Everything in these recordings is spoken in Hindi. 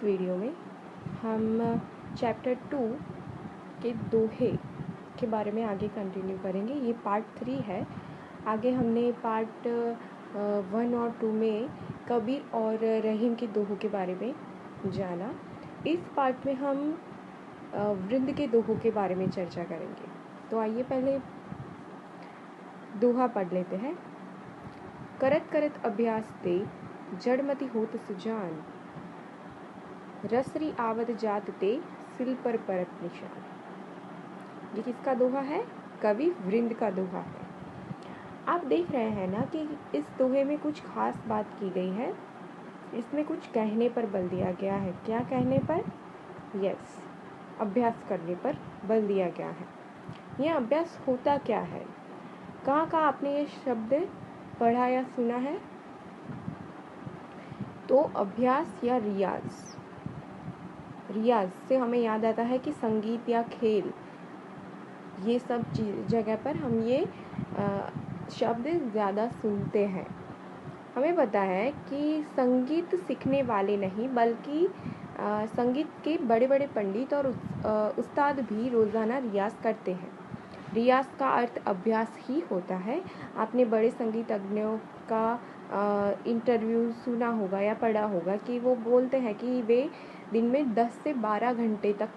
वीडियो में हम चैप्टर 2 के दोहे के बारे में आगे कंटिन्यू करेंगे। ये पार्ट 3 है। आगे हमने पार्ट 1 और 2 में कबीर और रहीम के दोहों के बारे में जाना। इस पार्ट में हम वृंद के दोहों के बारे में चर्चा करेंगे। तो आइए पहले दोहा पढ़ लेते हैं। करत करत अभ्यास ते जड़मति होत सुजान, रसरी आवत जात ते सिल पर परत निशान। ये किसका दोहा है? कवि वृंद का दोहा है। आप देख रहे हैं ना कि इस दोहे में कुछ खास बात की गई है। इसमें कुछ कहने पर बल दिया गया है। क्या कहने पर? यस, अभ्यास करने पर बल दिया गया है। यह अभ्यास होता क्या है? कहाँ कहाँ आपने ये शब्द पढ़ा या सुना है? तो अभ्यास या रियाज से हमें याद आता है कि संगीत या खेल, ये सब जगह पर हम ये शब्द ज़्यादा सुनते हैं। हमें पता है कि संगीत सीखने वाले नहीं बल्कि संगीत के बड़े बड़े पंडित और उस्ताद भी रोज़ाना रियाज करते हैं। रियाज का अर्थ अभ्यास ही होता है। आपने बड़े संगीतज्ञों का इंटरव्यू सुना होगा या पढ़ा होगा कि वो बोलते हैं कि वे दिन में 10 से 12 घंटे तक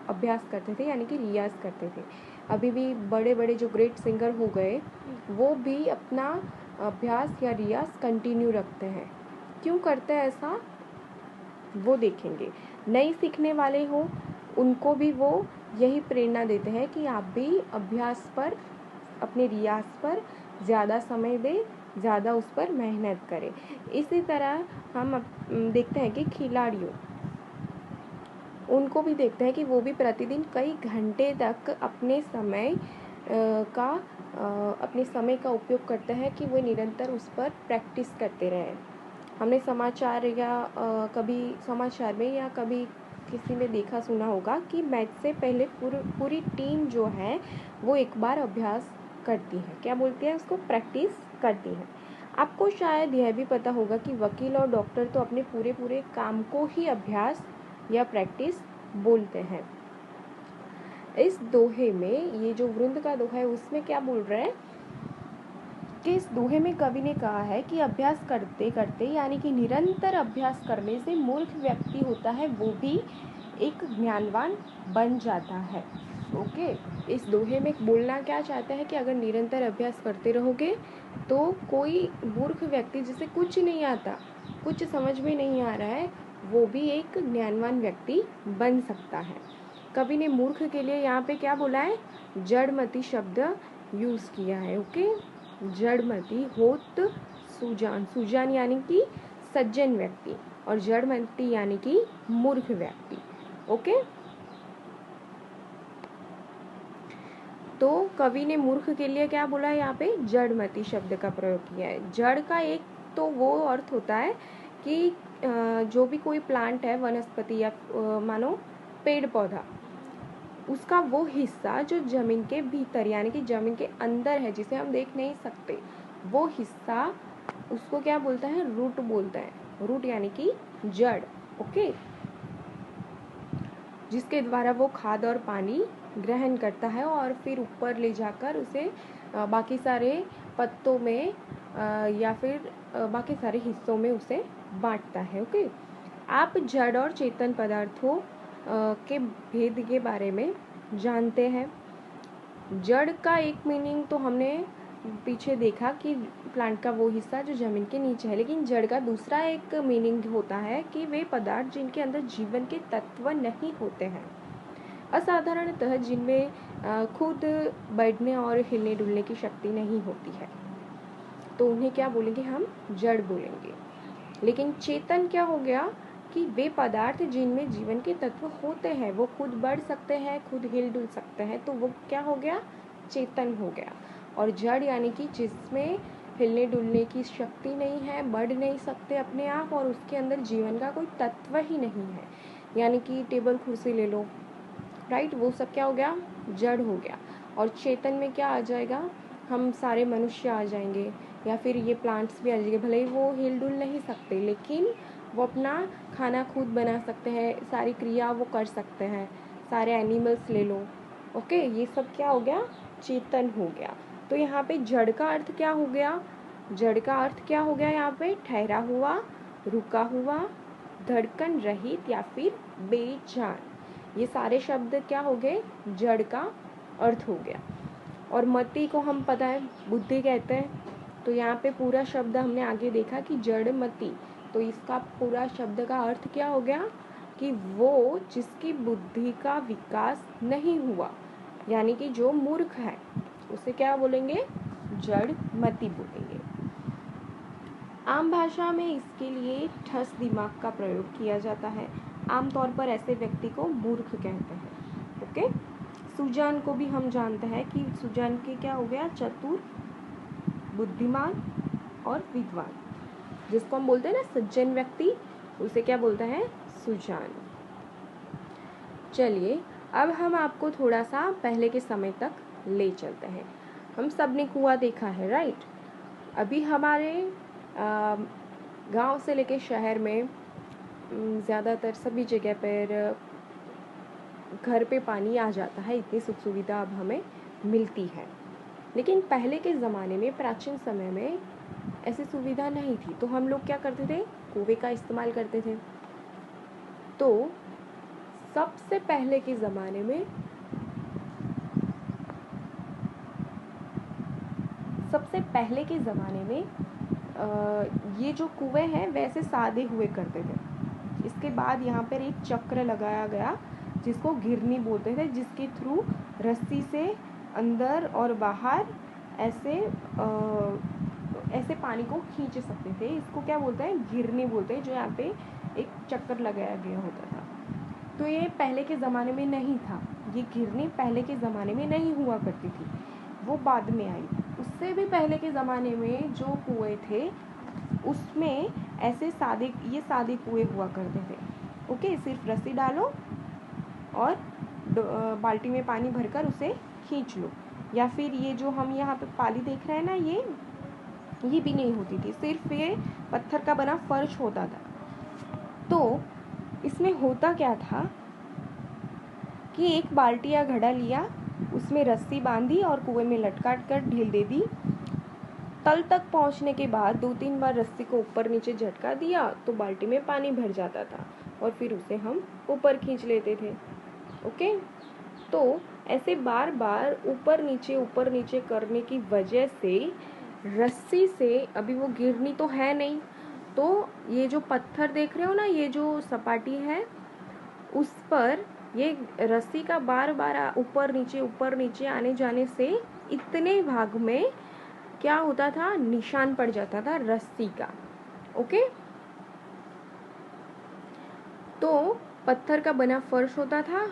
अभ्यास करते थे, यानी कि रियाज करते थे। अभी भी बड़े बड़े जो ग्रेट सिंगर हो गए वो भी अपना अभ्यास या रियाज कंटिन्यू रखते हैं। क्यों करते हैं ऐसा, वो देखेंगे। नई सीखने वाले हो उनको भी वो यही प्रेरणा देते हैं कि आप भी अभ्यास पर, अपने रियाज पर ज़्यादा समय दें, ज़्यादा उस पर मेहनत करें। इसी तरह हम देखते हैं कि खिलाड़ियों, उनको भी देखते हैं कि वो भी प्रतिदिन कई घंटे तक अपने समय का उपयोग करते हैं कि वो निरंतर उस पर प्रैक्टिस करते रहें। हमने समाचार या कभी समाचार में या कभी किसी में देखा सुना होगा कि मैच से पहले पूरी टीम जो है वो एक बार अभ्यास करती है। क्या बोलती है उसको? प्रैक्टिस करती है। आपको शायद यह भी पता होगा कि वकील और डॉक्टर तो अपने पूरे काम को ही अभ्यास या प्रैक्टिस बोलते हैं। इस दोहे में, ये जो वृंद का दोहा है, उसमें क्या बोल रहे हैं कि इस दोहे में कवि ने कहा है कि अभ्यास करते करते, यानी कि निरंतर अभ्यास करने से मूर्ख व्यक्ति होता है वो भी एक ज्ञानवान बन जाता है। ओके, इस दोहे में बोलना क्या चाहते हैं कि अगर निरंतर अभ्यास करते रहोगे तो कोई मूर्ख व्यक्ति जिसे कुछ नहीं आता, कुछ समझ में नहीं आ रहा है, वो भी एक ज्ञानवान व्यक्ति बन सकता है। कवि ने मूर्ख के लिए यहाँ पे क्या बोला है? जड़मति शब्द यूज़ किया है। ओके, जड़मति होत सुजान, सुजान यानी कि सज्जन व्यक्ति, और जड़मति यानी कि मूर्ख व्यक्ति। ओके, तो कवि ने मूर्ख के लिए क्या बोला है? यहाँ पे जड़मति शब्द का प्रयोग किया है। जड़ का एक तो वो अर्थ होता है कि जो भी कोई प्लांट है, वनस्पति या मानो पेड़ पौधा, उसका वो हिस्सा जो जमीन के भीतर यानी कि जमीन के अंदर है, जिसे हम देख नहीं सकते, वो हिस्सा, उसको क्या बोलता है? रूट बोलता है। रूट यानी कि जड़। ओके, जिसके द्वारा वो खाद और पानी ग्रहण करता है और फिर ऊपर ले जाकर उसे बाकी सारे पत्तों में या फिर बाकी सारे हिस्सों में उसे बांटता है। ओके, आप जड़ और चेतन पदार्थों के भेद के बारे में जानते हैं। जड़ का एक मीनिंग तो हमने पीछे देखा कि प्लांट का वो हिस्सा जो जमीन के नीचे है, लेकिन जड़ का दूसरा एक मीनिंग होता है कि वे पदार्थ जिनके अंदर जीवन के तत्व नहीं होते हैं, असाधारणतः जिनमें खुद बढ़ने और हिलने डुलने की शक्ति नहीं होती है, तो उन्हें क्या बोलेंगे? हम जड़ बोलेंगे। लेकिन चेतन क्या हो गया कि वे पदार्थ जिनमें जीवन के तत्व होते हैं, वो खुद बढ़ सकते हैं, खुद हिल डुल सकते हैं, तो वो क्या हो गया? चेतन हो गया। और जड़ यानी कि जिसमें हिलने डुलने की शक्ति नहीं है, बढ़ नहीं सकते अपने आप, और उसके अंदर जीवन का कोई तत्व ही नहीं है, यानी कि टेबल कुर्सी ले लो, राइट, वो सब क्या हो गया? जड़ हो गया। और चेतन में क्या आ जाएगा? हम सारे मनुष्य आ जाएंगे, या फिर ये प्लांट्स भी आ जाएंगे। भले ही वो हिल डुल नहीं सकते, लेकिन वो अपना खाना खुद बना सकते हैं, सारी क्रिया वो कर सकते हैं, सारे एनिमल्स ले लो। ओके, ये सब क्या हो गया, चेतन हो गया। तो यहाँ पे जड़ का अर्थ क्या हो गया, जड़ का अर्थ क्या हो गया यहाँ पे, ठहरा हुआ, रुका हुआ, धड़कन रहित या फिर बेजान। ये सारे शब्द क्या हो गए, जड़ का अर्थ हो गया। और मति को हम पता है बुद्धि कहते हैं। तो यहाँ पे पूरा शब्द हमने आगे देखा कि जड़ मति, तो इसका पूरा शब्द का अर्थ क्या हो गया कि वो जिसकी बुद्धि का विकास नहीं हुआ, यानी कि जो मूर्ख है, उसे क्या बोलेंगे, जड़ मति बोलेंगे। आम भाषा में इसके लिए ठस दिमाग का प्रयोग किया जाता है। आमतौर पर ऐसे व्यक्ति को मूर्ख कहते हैं। ओके, सुजान को भी हम जानते हैं कि सुजान के क्या हो गया, चतुर, बुद्धिमान और विद्वान। जिसको हम बोलते हैं ना सज्जन व्यक्ति, उसे क्या बोलते हैं, सुजान। चलिए अब हम आपको थोड़ा सा पहले के समय तक ले चलते हैं। हम सब ने कुआं देखा है, राइट। अभी हमारे गांव से लेके शहर में ज़्यादातर सभी जगह पर घर पे पानी आ जाता है, इतनी सुख सुविधा अब हमें मिलती है। लेकिन पहले के ज़माने में, प्राचीन समय में ऐसी सुविधा नहीं थी, तो हम लोग क्या करते थे, कुएं का इस्तेमाल करते थे। तो सबसे पहले के ज़माने में ये जो कुएं हैं वैसे सादे हुए करते थे। इसके बाद यहाँ पर एक चक्र लगाया गया जिसको घिरनी बोलते थे, जिसके थ्रू रस्सी से अंदर और बाहर ऐसे पानी को खींच सकते थे। इसको क्या बोलते हैं, घिरनी बोलते हैं, जो यहाँ पे एक चक्कर लगाया गया होता था। तो ये पहले के ज़माने में नहीं था, ये घिरनी पहले के ज़माने में नहीं हुआ करती थी, वो बाद में आई। उससे भी पहले के ज़माने में जो कुएं थे उसमें ऐसे सादे कुएं हुआ करते थे। ओके, सिर्फ रस्सी डालो और बाल्टी में पानी भरकर उसे खींच लो। या फिर ये जो हम यहाँ पे पाली देख रहे हैं ना, ये भी नहीं होती थी, सिर्फ ये पत्थर का बना फर्श होता था। तो इसमें होता क्या था कि एक बाल्टी या घड़ा लिया, उसमें रस्सी बांधी और कुएं में लटका कर ढील दे दी। तल तक पहुंचने के बाद 2-3 बार रस्सी को ऊपर नीचे झटका दिया तो बाल्टी में पानी भर जाता था और फिर उसे हम ऊपर खींच लेते थे। ओके, तो ऐसे बार बार ऊपर नीचे करने की वजह से रस्सी से, अभी वो गिरनी तो है नहीं, तो ये जो पत्थर देख रहे हो ना, ये जो सपाटी है उस पर ये रस्सी का बार बार ऊपर नीचे आने जाने से इतने भाग में क्या होता था, निशान पड़ जाता था रस्सी का। ओके, तो पत्थर का बना फर्श होता था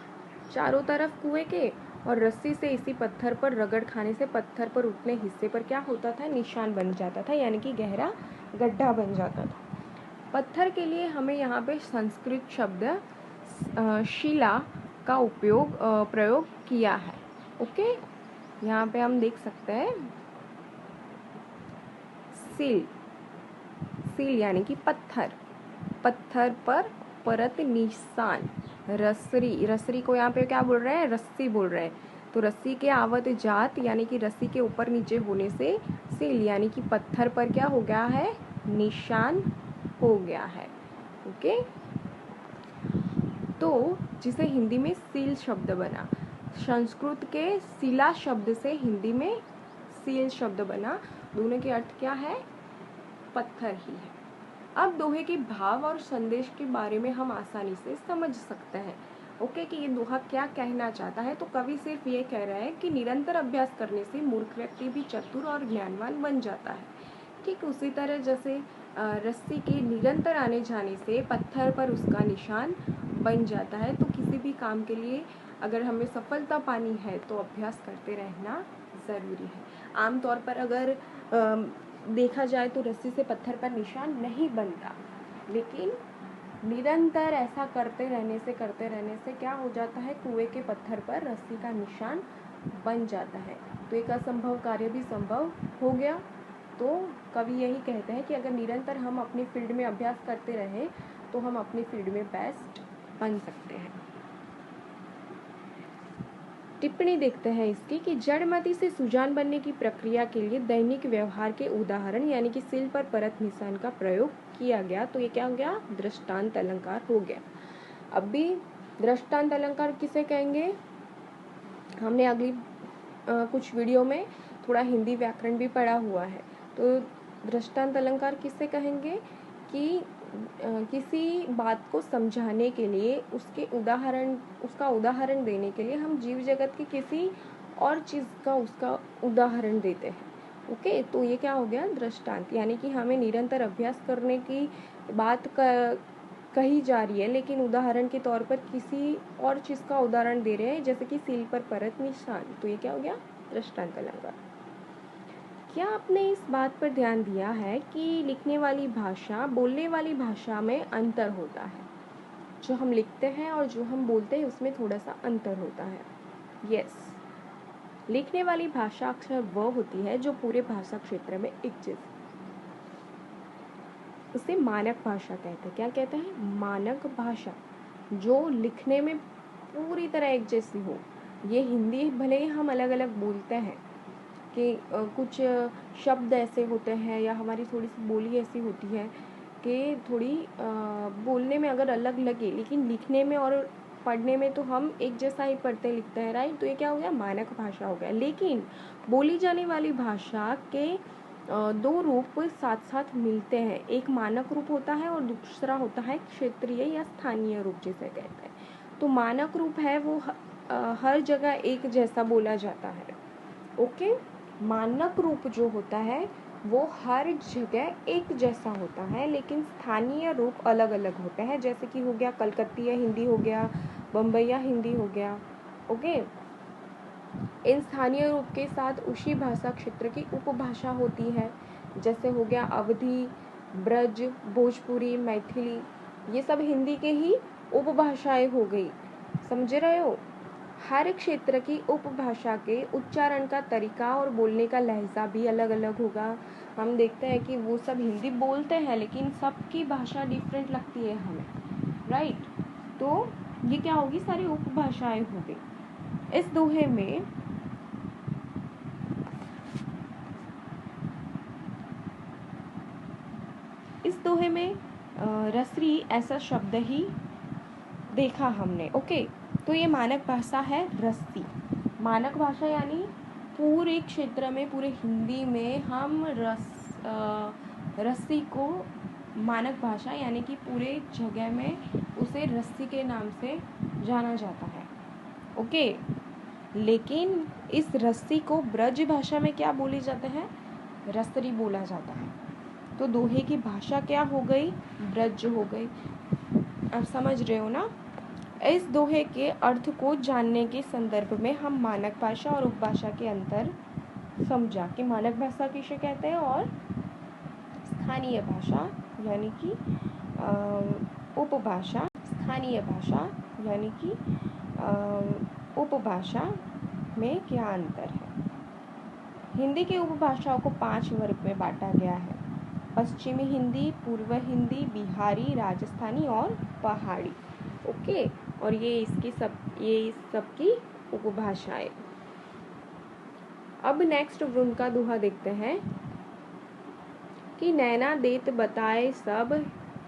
चारों तरफ कुएं के, और रस्सी से इसी पत्थर पर रगड़ खाने से पत्थर पर उतने हिस्से पर क्या होता था, निशान बन जाता था, यानी कि गहरा गड्ढा बन जाता था। पत्थर के लिए हमें यहाँ पे संस्कृत शब्द शिला का प्रयोग किया है। ओके, यहाँ पे हम देख सकते हैं सील यानी कि पत्थर पर परत निशान। रसरी को यहाँ पे क्या बोल रहे हैं, रस्सी बोल रहे हैं। तो रस्सी के आवत जात यानी कि रस्सी के ऊपर नीचे होने से सील यानी कि पत्थर पर क्या हो गया है, निशान हो गया है। ओके, तो जिसे हिंदी में सील शब्द बना, संस्कृत के शिला शब्द से हिंदी में सील शब्द बना। दोनों के अर्थ क्या है, पत्थर ही है। अब दोहे के भाव और संदेश के बारे में हम आसानी से समझ सकते हैं। ओके, कि ये दोहा क्या कहना चाहता है। तो कवि सिर्फ ये कह रहा है कि निरंतर अभ्यास करने से मूर्ख व्यक्ति भी चतुर और ज्ञानवान बन जाता है। ठीक उसी तरह जैसे रस्सी के निरंतर आने जाने से पत्थर पर उसका निशान बन जाता है। तो किसी भी काम के लिए अगर हमें सफलता पानी है तो अभ्यास करते रहना ज़रूरी है। आमतौर पर अगर देखा जाए तो रस्सी से पत्थर पर निशान नहीं बनता, लेकिन निरंतर ऐसा करते रहने से क्या हो जाता है, कुएं के पत्थर पर रस्सी का निशान बन जाता है। तो एक असंभव कार्य भी संभव हो गया। तो कवि यही कहते हैं कि अगर निरंतर हम अपनी फील्ड में अभ्यास करते रहें तो हम अपनी फील्ड में बेस्ट बन सकते हैं। टिप्पणी देखते हैं इसकी कि जड़मति से सुजान बनने की प्रक्रिया के लिए दैनिक व्यवहार के उदाहरण यानी कि सिल पर परत निशान का प्रयोग किया गया। तो ये क्या हो गया? दृष्टांत अलंकार हो गया। अब भी दृष्टांत अलंकार किसे कहेंगे? हमने अगली कुछ वीडियो में थोड़ा हिंदी व्याकरण भी पढ़ा हुआ है। तो दृष्टांत अलंकार किसे कहेंगे कि किसी बात को समझाने के लिए उसका उदाहरण देने के लिए हम जीव जगत की किसी और चीज़ का उसका उदाहरण देते हैं। ओके, तो ये क्या हो गया? दृष्टांत। यानी कि हमें निरंतर अभ्यास करने की बात कही जा रही है, लेकिन उदाहरण के तौर पर किसी और चीज़ का उदाहरण दे रहे हैं, जैसे कि सील पर परत निशान। तो ये क्या हो गया? दृष्टांत अलंकार। क्या आपने इस बात पर ध्यान दिया है कि लिखने वाली भाषा बोलने वाली भाषा में अंतर होता है? जो हम लिखते हैं और जो हम बोलते हैं उसमें थोड़ा सा अंतर होता है। यस, लिखने वाली भाषा अक्सर वह होती है जो पूरे भाषा क्षेत्र में एक जैसी, उसे मानक भाषा कहते हैं। क्या कहते हैं? मानक भाषा, जो लिखने में पूरी तरह एक जैसी हो। ये हिंदी भले ही हम अलग अलग बोलते हैं कि कुछ शब्द ऐसे होते हैं या हमारी थोड़ी सी बोली ऐसी होती है कि थोड़ी बोलने में अगर अलग लगे, लेकिन लिखने में और पढ़ने में तो हम एक जैसा ही पढ़ते लिखते हैं, राइट? तो ये क्या हो गया? मानक भाषा हो गया। लेकिन बोली जाने वाली भाषा के दो रूप साथ साथ मिलते हैं। एक मानक रूप होता है और दूसरा होता है क्षेत्रीय या स्थानीय रूप जिसे कहते हैं। तो मानक रूप है वो हर जगह एक जैसा बोला जाता है। ओके, मानक रूप जो होता है वो हर जगह एक जैसा होता है, लेकिन स्थानीय रूप अलग अलग होते हैं। जैसे कि हो गया कलकत्तिया हिंदी हो गया, बम्बईया हिंदी हो गया। ओके, इन स्थानीय रूप के साथ उसी भाषा क्षेत्र की उपभाषा होती है। जैसे हो गया अवधी, ब्रज, भोजपुरी, मैथिली, ये सब हिंदी के ही उपभाषाएं हो गई। समझ रहे हो? हर क्षेत्र की उपभाषा के उच्चारण का तरीका और बोलने का लहजा भी अलग अलग होगा। हम देखते हैं कि वो सब हिंदी बोलते हैं लेकिन सबकी भाषा डिफरेंट लगती है हमें, राइट? तो ये क्या होगी? सारी उपभाषाएं हो गई। इस दोहे में रसरी ऐसा शब्द ही देखा हमने। ओके, तो ये मानक भाषा है रस्सी। मानक भाषा यानी पूरे क्षेत्र में, पूरे हिंदी में हम रस्सी को मानक भाषा यानी कि पूरे जगह में उसे रस्सी के नाम से जाना जाता है। ओके, लेकिन इस रस्सी को ब्रज भाषा में क्या बोले जाते हैं? रसरी बोला जाता है। तो दोहे की भाषा क्या हो गई? ब्रज हो गई। आप समझ रहे हो ना? इस दोहे के अर्थ को जानने के संदर्भ में हम मानक भाषा और उपभाषा के अंतर समझा कि मानक भाषा किसे कहते हैं और स्थानीय भाषा यानी कि उपभाषा, स्थानीय भाषा यानी कि उपभाषा में क्या अंतर है। हिंदी की उपभाषाओं को 5 वर्ग में बांटा गया है: पश्चिमी हिंदी, पूर्व हिंदी, बिहारी, राजस्थानी और पहाड़ी। ओके, और ये सबकी उपभाषाएं। अब नेक्स्ट वृंद का दोहा देखते हैं कि नैना देत बताए सब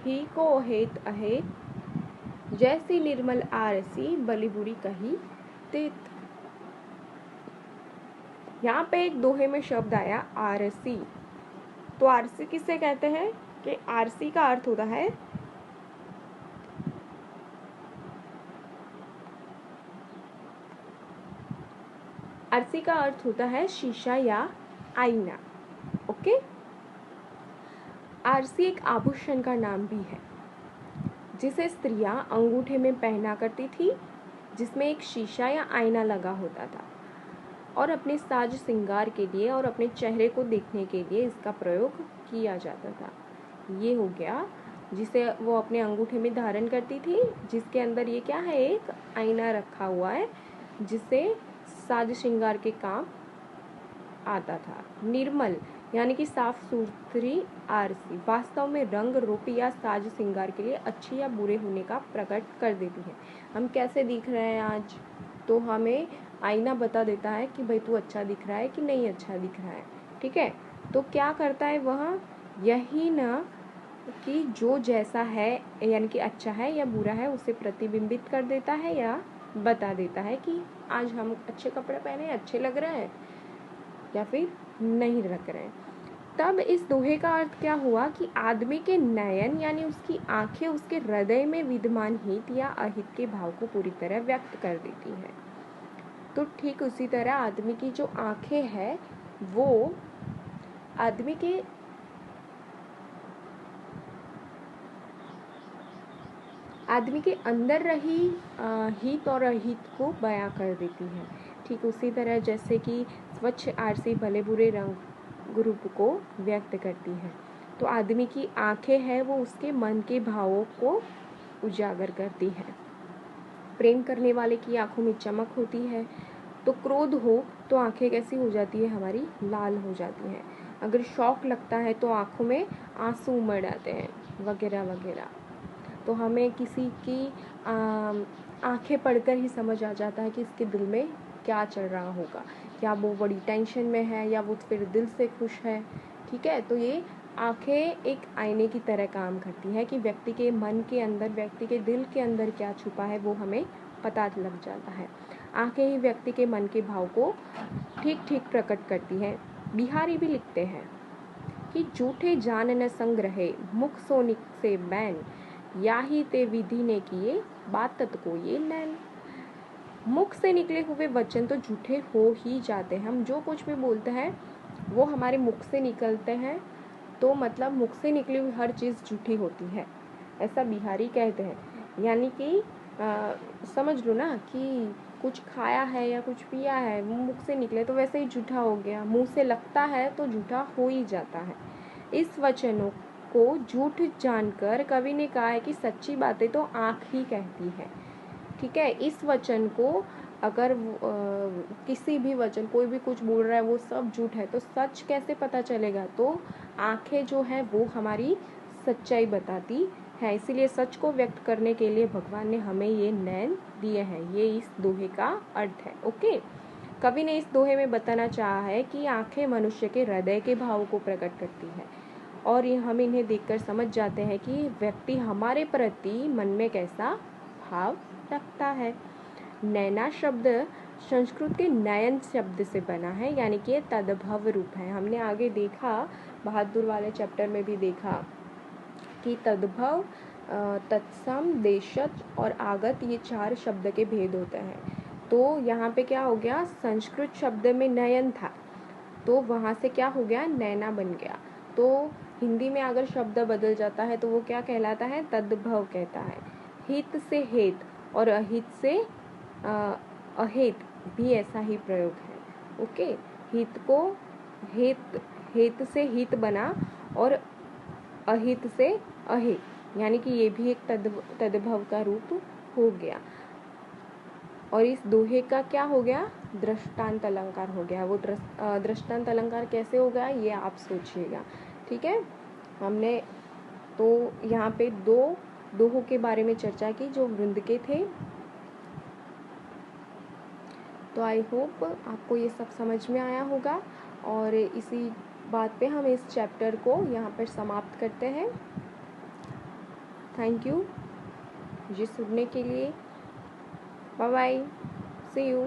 ही को हेत अहेत, जैसी निर्मल आरसी बलि बुरी कही तेत। यहाँ पे एक दोहे में शब्द आया आरसी। तो आरसी किसे कहते हैं? कि आरसी का अर्थ होता है शीशा या आईना। ओके, आरसी एक आभूषण का नाम भी है जिसे स्त्रियां अंगूठे में पहना करती थी, जिसमें एक शीशा या आईना लगा होता था और अपने साज श्रृंगार के लिए और अपने चेहरे को देखने के लिए इसका प्रयोग किया जाता था। ये हो गया जिसे वो अपने अंगूठे में धारण करती थी, जिसके अंदर ये क्या है? एक आईना रखा हुआ है जिसे साज श्रृंगार के काम आता था। निर्मल यानी कि साफ सुथरी आरसी वास्तव में रंग रूप या साज श्रृंगार के लिए अच्छे या बुरे होने का प्रकट कर देती है। हम कैसे दिख रहे हैं आज, तो हमें आईना बता देता है कि भाई तू अच्छा दिख रहा है कि नहीं अच्छा दिख रहा है। ठीक है, तो क्या करता है वह, यही ना कि जो जैसा है यानी कि अच्छा है या बुरा है उसे प्रतिबिंबित कर देता है या बता देता है कि आज हम अच्छे कपड़े पहने, अच्छे लग रहे हैं या फिर नहीं लग रहे हैं। तब इस दोहे का अर्थ क्या हुआ कि आदमी के नयन यानी उसकी आंखें उसके हृदय में विद्यमान हित या अहित के भाव को पूरी तरह व्यक्त कर देती है। तो ठीक उसी तरह आदमी की जो आंखें हैं वो आदमी के अंदर रही हित और अहित को बयां कर देती है। ठीक उसी तरह जैसे कि स्वच्छ आरसी भले बुरे रंग रूप को व्यक्त करती है, तो आदमी की आंखें हैं वो उसके मन के भावों को उजागर करती है। प्रेम करने वाले की आंखों में चमक होती है, तो क्रोध हो तो आंखें कैसी हो जाती है, हमारी लाल हो जाती हैं। अगर शौक लगता है तो आंखों में आंसू उमड़ आते हैं, वगैरह वगैरह। तो हमें किसी की आंखें पढ़कर ही समझ आ जाता है कि इसके दिल में क्या चल रहा होगा, क्या वो बड़ी टेंशन में है या वो फिर दिल से खुश है। ठीक है, तो ये आंखें एक आईने की तरह काम करती है कि व्यक्ति के मन के अंदर, व्यक्ति के दिल के अंदर क्या छुपा है वो हमें पता लग जाता है। आंखें ही व्यक्ति के मन के भाव को ठीक ठीक प्रकट करती हैं। बिहारी भी लिखते हैं कि झूठे जान न संग रहे, मुख सोनिक से बैन, याही ते विधि ने किए, बातत को ये नैन। मुख से निकले हुए वचन तो झूठे हो ही जाते हैं। हम जो कुछ भी बोलते हैं वो हमारे मुख से निकलते हैं, तो मतलब मुख से निकली हुई हर चीज़ झूठी होती है, ऐसा बिहारी कहते हैं। यानी कि समझ लो ना कि कुछ खाया है या कुछ पिया है, वो मुख से निकले तो वैसे ही झूठा हो गया, मुंह से लगता है तो झूठा हो ही जाता है। इस वचनों को झूठ जानकर कवि ने कहा है कि सच्ची बातें तो आँख ही कहती है। ठीक है, इस वचन को अगर किसी भी वचन, कोई भी कुछ बोल रहा है वो सब झूठ है, तो सच कैसे पता चलेगा, तो आंखें जो है वो हमारी सच्चाई बताती है। इसीलिए सच को व्यक्त करने के लिए भगवान ने हमें ये नैन दिए हैं। ये इस दोहे का अर्थ है। ओके, कवि ने इस दोहे में बताना चाहा है कि आंखें मनुष्य के हृदय के भाव को प्रकट करती है, और ये हम इन्हें देखकर समझ जाते हैं कि व्यक्ति हमारे प्रति मन में कैसा भाव रखता है। नैना शब्द संस्कृत के नयन शब्द से बना है, यानी कि ये तद्भव रूप है। हमने आगे देखा, बहादुर वाले चैप्टर में भी देखा कि तद्भव, तत्सम, देशज और आगत, ये 4 शब्द के भेद होते हैं। तो यहाँ पे क्या हो गया, संस्कृत शब्द में नयन था तो वहाँ से क्या हो गया, नैना बन गया। तो हिंदी में अगर शब्द बदल जाता है तो वो क्या कहलाता है, तद्भव कहता है। हित से हेत और अहित से अहेत भी ऐसा ही प्रयोग है। ओके, हित को हेत से हित बना और अहित से अहित, यानी कि ये भी एक तद्भव का रूप हो गया। और इस दोहे का क्या हो गया, दृष्टांत अलंकार हो गया। वो दृष्टांत अलंकार कैसे हो गया ये आप सोचिएगा। ठीक है, हमने तो यहाँ पे 2 दोहों के बारे में चर्चा की जो वृंद के थे। तो आई होप आपको ये सब समझ में आया होगा, और इसी बात पे हम इस चैप्टर को यहाँ पर समाप्त करते हैं। थैंक यू ये सुनने के लिए। Bye bye, see you.